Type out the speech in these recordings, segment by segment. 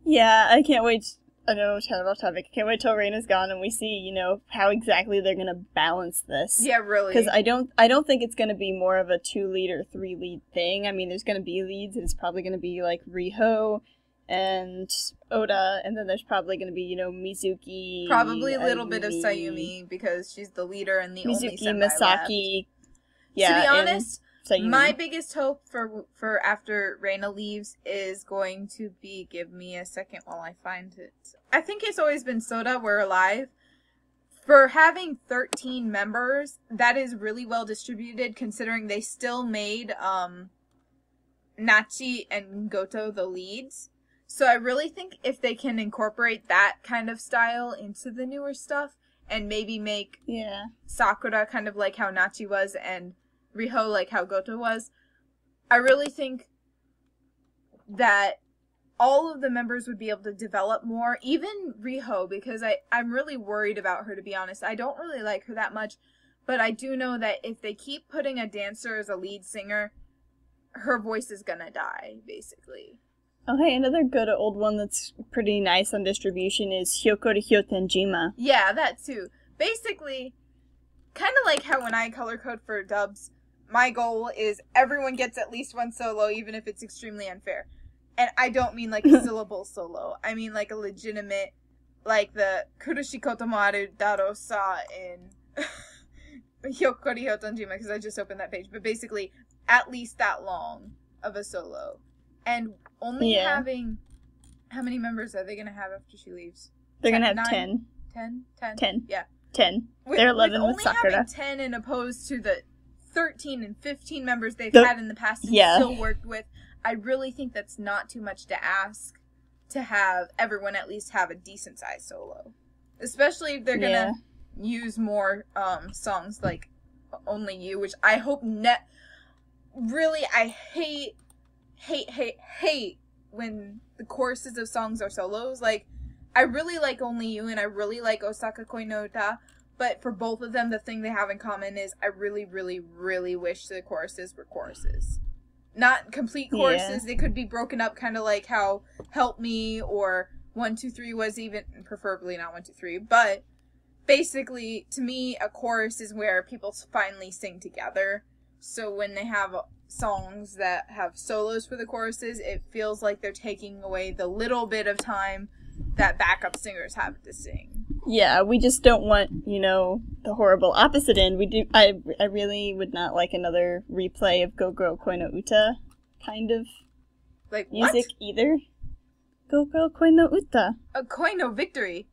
Yeah, I can't wait. I know, chat about topic. I can't wait till Reina's gone and we see, how exactly they're gonna balance this. Yeah, really. Because I don't think it's gonna be more of a 2-lead or 3-lead thing. I mean, there's gonna be leads, and it's probably gonna be like Riho and Oda, and then there's probably gonna be, Mizuki. Probably a little bit of Sayumi, because she's the leader and the only senpai Misaki. left. Yeah, to be honest, Sayumi. My biggest hope for after Reina leaves is going to be, give me a second while I find it. I think it's always been Soda, We're Alive. For having 13 members, that is really well distributed, considering they still made Nachi and Goto the leads. So I really think if they can incorporate that kind of style into the newer stuff, and maybe make Sakura kind of like how Nachi was, and Riho like how Goto was, I really think that all of the members would be able to develop more, even Riho, because I'm really worried about her, to be honest. I don't really like her that much, but I do know that if they keep putting a dancer as a lead singer, her voice is gonna die, basically. Okay, another good old one that's pretty nice on distribution is Hyokori Hyotenjima. Yeah, that too. Basically, kind of like how when I color code for dubs, my goal is everyone gets at least one solo, even if it's extremely unfair. And I don't mean like a syllable solo. I mean like a legitimate, like the Kurushi Kotomaru Daro Sa in Hyokori Hyotenjima, because I just opened that page. But basically, at least that long of a solo. And only having... How many members are they going to have after she leaves? They're going to have 10. 10? 10? 10. Yeah. 10. They're 11 with Sakura. Only having 10 in opposed to the 13 and 15 members they've had in the past and still worked with, I really think that's not too much to ask to have everyone at least have a decent sized solo. Especially if they're gonna use more songs like Only You, which I hope really, I hate when the choruses of songs are solos. Like, I really like Only You and I really like Osaka Koi no Uta, but for both of them, the thing they have in common is I really, really, really wish the choruses were choruses. Not complete choruses. They could be broken up kind of like how Help Me or 1, 2, 3 was, even preferably not 1, 2, 3. But basically, to me, a chorus is where people finally sing together. So when they have songs that have solos for the choruses, it feels like they're taking away the little bit of time that backup singers have to sing. Yeah, we just don't want, the horrible opposite end. I really would not like another replay of Go Girl Koi no Uta kind of like music either. Go Girl Koi no Uta. A Koi no Victory.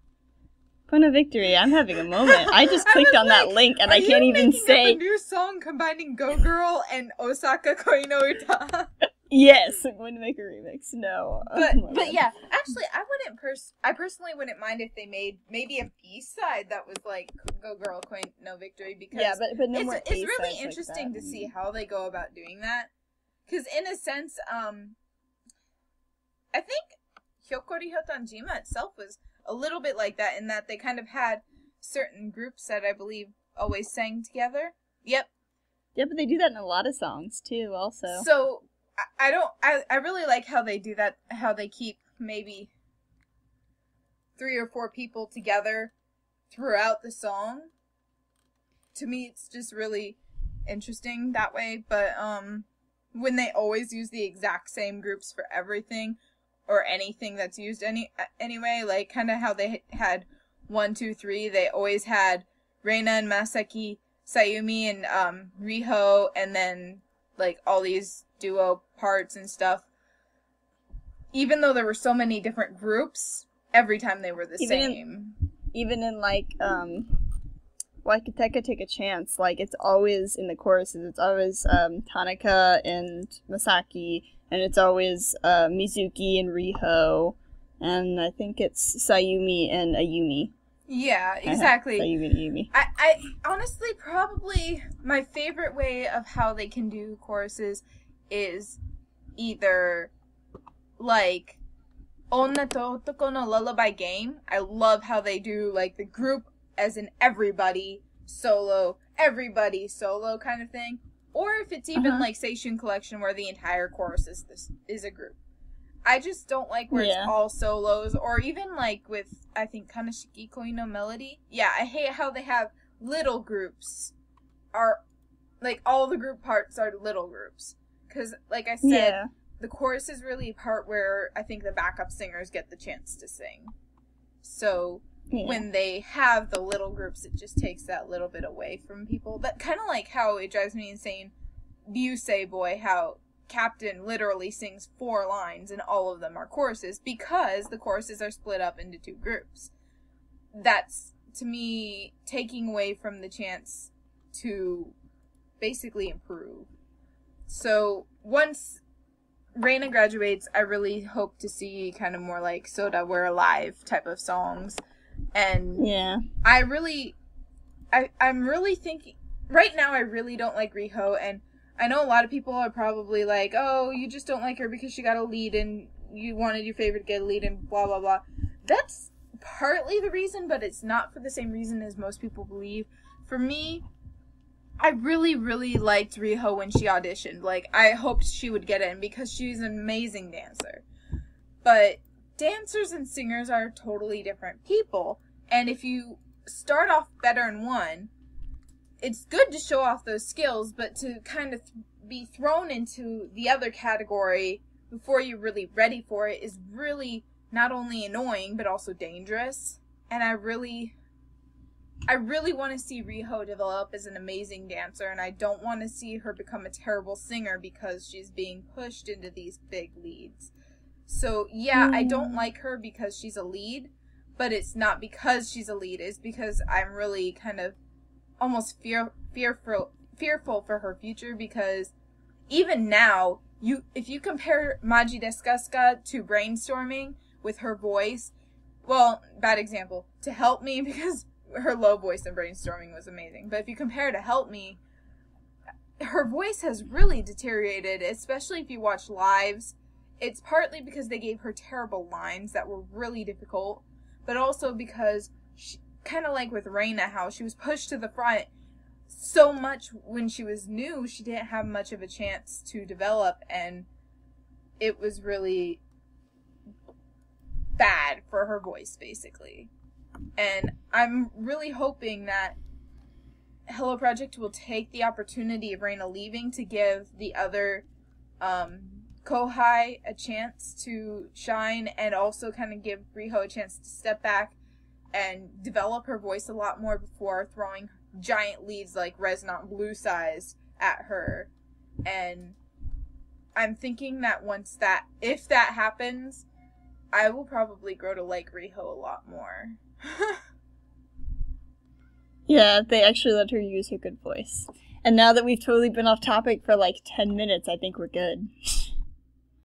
Koi no Victory. I'm having a moment. I just clicked on that link and I can't even say. Up a new song combining Go Girl and Osaka Koi no Uta. Yes, I'm going to make a remix. No. But yeah, actually, I personally wouldn't mind if they made maybe a B-side that was like Go Girl Koi no Victory, because but no it's really interesting to see how they go about doing that. Because in a sense, I think Hyokori Hyotenjima itself was a little bit like that, in that they kind of had certain groups that I believe always sang together. Yep. Yeah, but they do that in a lot of songs too, also. So I really like how they do that, how they keep maybe 3 or 4 people together throughout the song. To me, it's just really interesting that way, but when they always use the exact same groups for everything, or anything that's used anyway, like kind of how they had 1, 2, 3, they always had Reina and Masaki, Sayumi and Riho, and then like all these duo parts and stuff. Even though there were so many different groups, every time they were the same. Even in like Waikiteka Take a Chance, like it's always in the choruses, it's always Tanaka and Masaki, and it's always Mizuki and Riho, and I think it's Sayumi and Ayumi. Yeah, exactly. Sayumi and Ayumi. I honestly, probably my favorite way of how they can do choruses is either like Onna to Otoko no Lullaby Game. I love how they do like the group as in everybody solo kind of thing. Or if it's even like Seishun Collection, where the entire chorus is a group. I just don't like where it's Yeah. all solos, or even like with, I think, Kanashiki Koi no Melody. Yeah, I hate how they have little groups, are like all the group parts are little groups. Because, like I said, Yeah. the chorus is really a part where I think the backup singers get the chance to sing. So Yeah. when they have the little groups, it just takes that little bit away from people. That kind of like how it drives me insane. You say, boy, how Captain literally sings 4 lines and all of them are choruses because the choruses are split up into 2 groups. That's, to me, taking away from the chance to basically improve. So once Reina graduates, I really hope to see kind of more like Soda We're Alive type of songs. And yeah. I'm really thinking, right now I really don't like Riho, and I know a lot of people are probably like, oh, you just don't like her because she got a lead and you wanted your favorite to get a lead and blah, blah, blah. That's partly the reason, but it's not for the same reason as most people believe. For me, I really, really liked Riho when she auditioned. Like, I hoped she would get in because she's an amazing dancer. But dancers and singers are totally different people. And if you start off better in one, it's good to show off those skills, but to kind of be thrown into the other category before you're really ready for it is really not only annoying, but also dangerous. And I really want to see Riho develop as an amazing dancer, and I don't want to see her become a terrible singer because she's being pushed into these big leads. So, yeah, I don't like her because she's a lead, but it's not because she's a lead. It's because I'm really kind of almost fearful for her future, because even now, if you compare Maji Descasca to Brainstorming with her voice, well, bad example, to Help Me, because her low voice in Brainstorming was amazing, but if you compare to Help Me, her voice has really deteriorated, especially if you watch lives. It's partly because they gave her terrible lines that were really difficult, but also because she, kind of like with Reina, how she was pushed to the front so much when she was new, she didn't have much of a chance to develop, and it was really bad for her voice, basically. And I'm really hoping that Hello Project will take the opportunity of Reina leaving to give the other Kohai a chance to shine, and also kind of give Riho a chance to step back and develop her voice a lot more before throwing giant leads like Resonant Blue Size at her. And I'm thinking that if that happens, I will probably grow to like Riho a lot more. Yeah, they actually let her use her good voice. And now that we've totally been off topic for like 10 minutes, I think we're good.